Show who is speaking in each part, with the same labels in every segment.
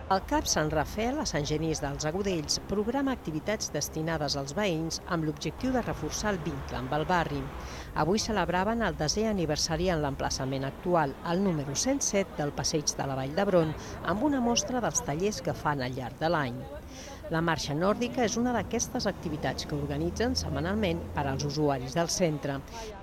Speaker 1: El CAP Sant Rafel, a Sant Genís dels Agudells, programa activitats destinades als veïns amb l'objectiu de reforçar el vincle amb el barri. Avui celebraven el 10è aniversari en l'emplaçament actual, el número 107 del Passeig de la Vall d'Hebron, amb una mostra dels tallers que fan al llarg de l'any. La marxa nòrdica és una d'aquestes activitats que organitzen setmanalment per als usuaris del centre.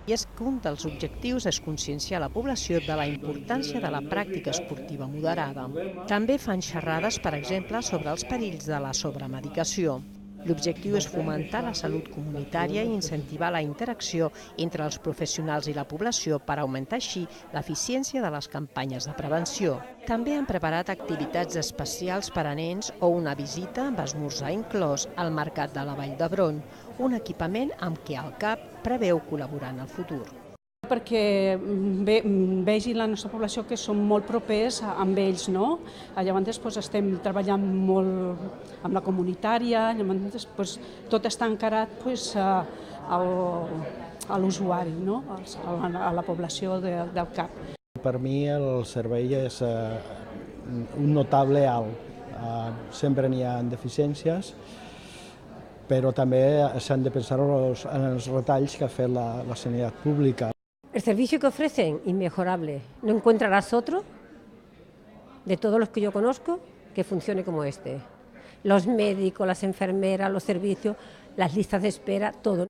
Speaker 1: I és que un dels objectius és conscienciar la població de la importància de la pràctica esportiva moderada. També fan xerrades, per exemple, sobre els perills de la sobremedicació. L'objectiu és fomentar la salut comunitària i incentivar la interacció entre els professionals i la població per augmentar així l'eficiència de les campanyes de prevenció. També han preparat activitats especials per a nens o una visita amb esmorzar inclòs al Mercat de la Vall d'Hebron, un equipament amb què el CAP preveu col·laborar en el futur.
Speaker 2: Perquè vegi la nostra població que som molt propers amb ells, no? Llavors estem treballant molt amb la comunitària, llavors tot està encarat a l'usuari, no? A la població del CAP.
Speaker 3: Per mi el servei és un notable alt. Sempre n'hi ha deficiències, però també s'han de pensar en els retalls que ha fet la sanitat pública.
Speaker 4: El servicio que ofrecen, inmejorable. No encontrarás otro, de todos los que yo conozco, que funcione como este. Los médicos, las enfermeras, los servicios, las listas de espera, todo.